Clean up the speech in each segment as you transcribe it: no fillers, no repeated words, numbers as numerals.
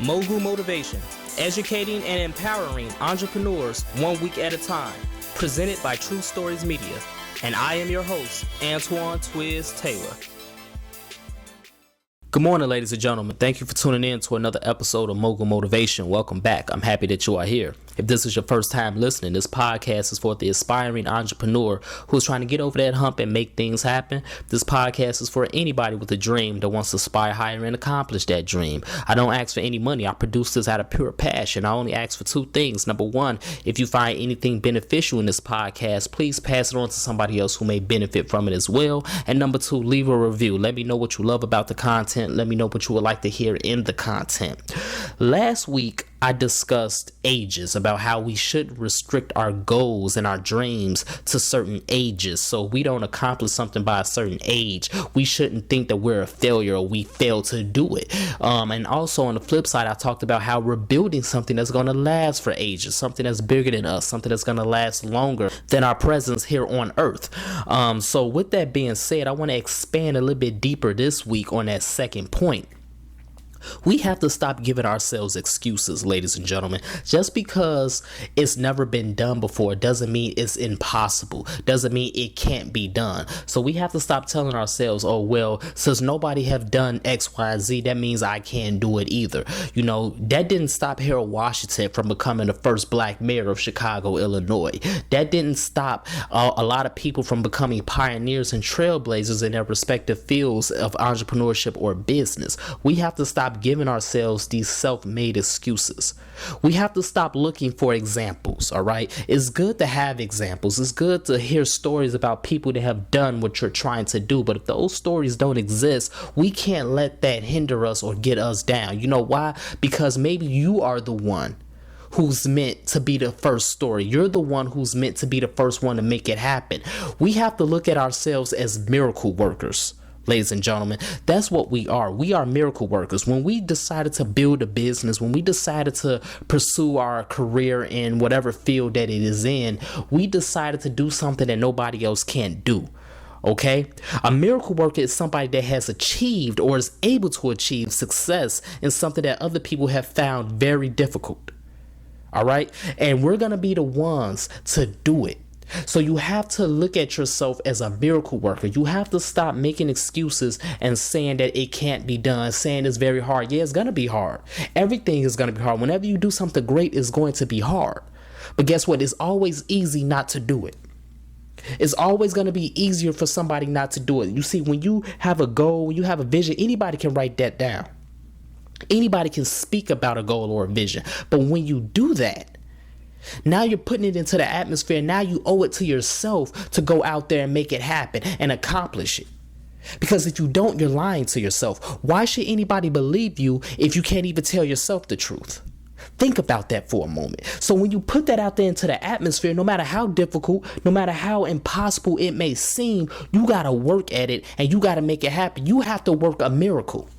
Mogul Motivation, educating and empowering entrepreneurs 1 week at a time. Presented by True Stories Media. And I am your host, Antoine Twiz Taylor. Good morning, ladies and gentlemen. Thank you for tuning in to another episode of Mogul Motivation. Welcome back. I'm happy that you are here. If this is your first time listening, this podcast is for the aspiring entrepreneur who's trying to get over that hump and make things happen. This podcast is for anybody with a dream that wants to aspire higher and accomplish that dream. I don't ask for any money. I produce this out of pure passion. I only ask for two things. Number one, if you find anything beneficial in this podcast, please pass it on to somebody else who may benefit from it as well. And number two, leave a review. Let me know what you love about the content. Let me know what you would like to hear in the content. Last week, I discussed ages, about how we should restrict our goals and our dreams to certain ages. So we don't accomplish something by a certain age. We shouldn't think that we're a failure or we failed to do it. And also on the flip side, I talked about how we're building something that's going to last for ages, something that's bigger than us, something that's going to last longer than our presence here on earth. So with that being said, I want to expand a little bit deeper this week on that second point. We have to stop giving ourselves excuses, ladies and gentlemen. Just because it's never been done before doesn't mean it's impossible. Doesn't mean it can't be done. So we have to stop telling ourselves, oh, well, since nobody have done X, Y, Z, that means I can't do it either. You know, that didn't stop Harold Washington from becoming the first black mayor of Chicago, Illinois. That didn't stop a lot of people from becoming pioneers and trailblazers in their respective fields of entrepreneurship or business. We have to stop giving ourselves these self-made excuses. We have to stop looking for examples, all right? It's good to have examples. It's good to hear stories about people that have done what you're trying to do. But if those stories don't exist, we can't let that hinder us or get us down. You know why? Because maybe you are the one who's meant to be the first story. You're the one who's meant to be the first one to make it happen. We have to look at ourselves as miracle workers. Ladies and gentlemen, that's what we are. We are miracle workers. When we decided to build a business, when we decided to pursue our career in whatever field that it is in, we decided to do something that nobody else can do. Okay? A miracle worker is somebody that has achieved or is able to achieve success in something that other people have found very difficult. All right? And we're going to be the ones to do it. So you have to look at yourself as a miracle worker. You have to stop making excuses and saying that it can't be done, saying it's very hard. Yeah, it's going to be hard. Everything is going to be hard. Whenever you do something great, it's going to be hard. But guess what? It's always easy not to do it. It's always going to be easier for somebody not to do it. You see, when you have a goal, when you have a vision, anybody can write that down. Anybody can speak about a goal or a vision. But when you do that, now you're putting it into the atmosphere. Now you owe it to yourself to go out there and make it happen and accomplish it. Because if you don't, you're lying to yourself. Why should anybody believe you if you can't even tell yourself the truth? Think about that for a moment. So when you put that out there into the atmosphere, no matter how difficult, no matter how impossible it may seem, you got to work at it and you got to make it happen. You have to work a miracle.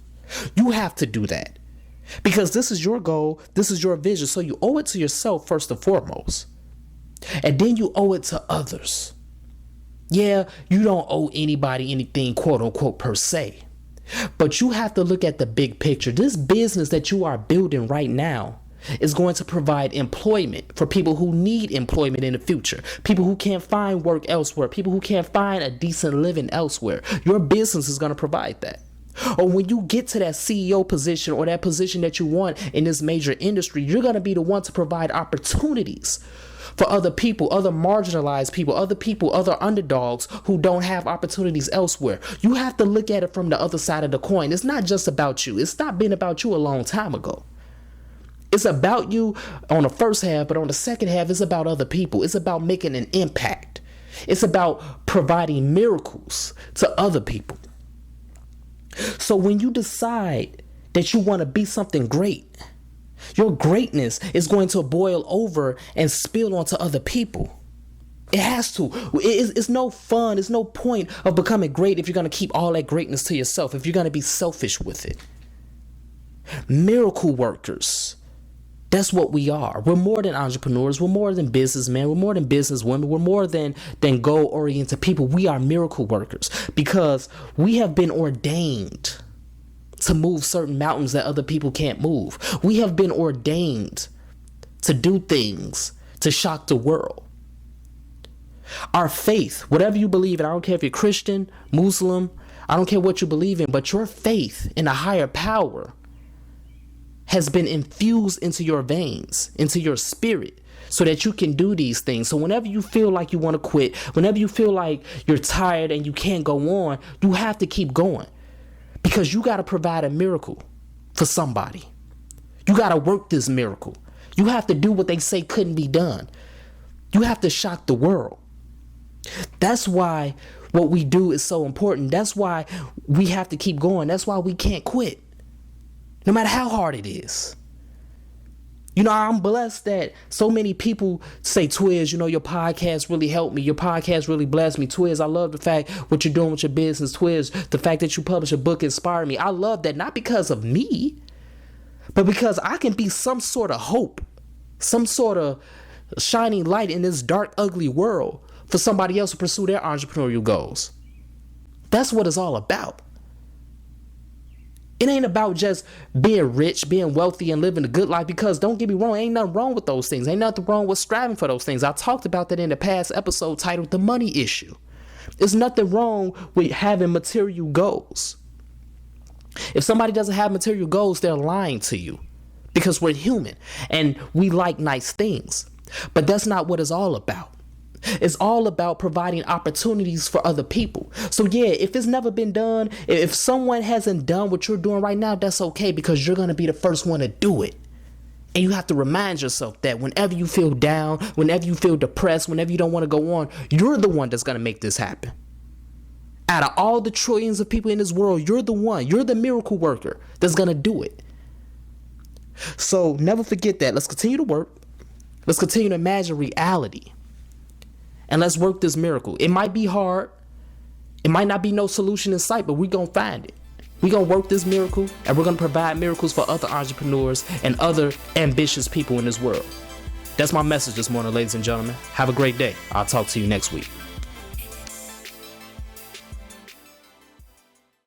You have to do that. Because this is your goal, this is your vision, so you owe it to yourself first and foremost. And then you owe it to others. Yeah, you don't owe anybody anything, quote unquote, per se. But you have to look at the big picture. This business that you are building right now is going to provide employment for people who need employment in the future. People who can't find work elsewhere. People who can't find a decent living elsewhere. Your business is going to provide that. Or when you get to that CEO position or that position that you want in this major industry, you're going to be the one to provide opportunities for other people, other marginalized people, other underdogs who don't have opportunities elsewhere. You have to look at it from the other side of the coin. It's not just about you. It's not been about you a long time ago. It's about you on the first half, but on the second half, it's about other people. It's about making an impact. It's about providing miracles to other people. So when you decide that you want to be something great, your greatness is going to boil over and spill onto other people. It has to. It's no fun. It's no point of becoming great if you're going to keep all that greatness to yourself, if you're going to be selfish with it. Miracle workers. That's what we are. We're more than entrepreneurs. We're more than businessmen. We're more than businesswomen. We're more than goal-oriented people. We are miracle workers because we have been ordained to move certain mountains that other people can't move. We have been ordained to do things to shock the world. Our faith, whatever you believe in, I don't care if you're Christian, Muslim, I don't care what you believe in, but your faith in a higher power has been infused into your veins, into your spirit, so that you can do these things. So whenever you feel like you want to quit, whenever you feel like you're tired and you can't go on, you have to keep going, because you got to provide a miracle for somebody. You got to work this miracle. You have to do what they say couldn't be done. You have to shock the world. That's why what we do is so important. That's why we have to keep going. That's why we can't quit, no matter how hard it is. You know, I'm blessed that so many people say, Twiz, you know, your podcast really helped me. Your podcast really blessed me. Twiz, I love the fact what you're doing with your business. Twiz, the fact that you publish a book inspired me. I love that, not because of me, but because I can be some sort of hope, some sort of shining light in this dark, ugly world for somebody else to pursue their entrepreneurial goals. That's what it's all about. It ain't about just being rich, being wealthy, and living a good life, because don't get me wrong, ain't nothing wrong with those things. Ain't nothing wrong with striving for those things. I talked about that in the past episode titled The Money Issue. There's nothing wrong with having material goals. If somebody doesn't have material goals, they're lying to you, because we're human and we like nice things. But that's not what it's all about. It's all about providing opportunities for other people. So yeah, if it's never been done, if someone hasn't done what you're doing right now, that's okay, because you're going to be the first one to do it. And you have to remind yourself that whenever you feel down, whenever you feel depressed, whenever you don't want to go on, you're the one that's going to make this happen. Out of all the trillions of people in this world, you're the one, you're the miracle worker that's going to do it. So never forget that. Let's continue to work. Let's continue to imagine reality. And let's work this miracle. It might be hard. It might not be no solution in sight, but we're going to find it. We're going to work this miracle, and we're going to provide miracles for other entrepreneurs and other ambitious people in this world. That's my message this morning, ladies and gentlemen. Have a great day. I'll talk to you next week.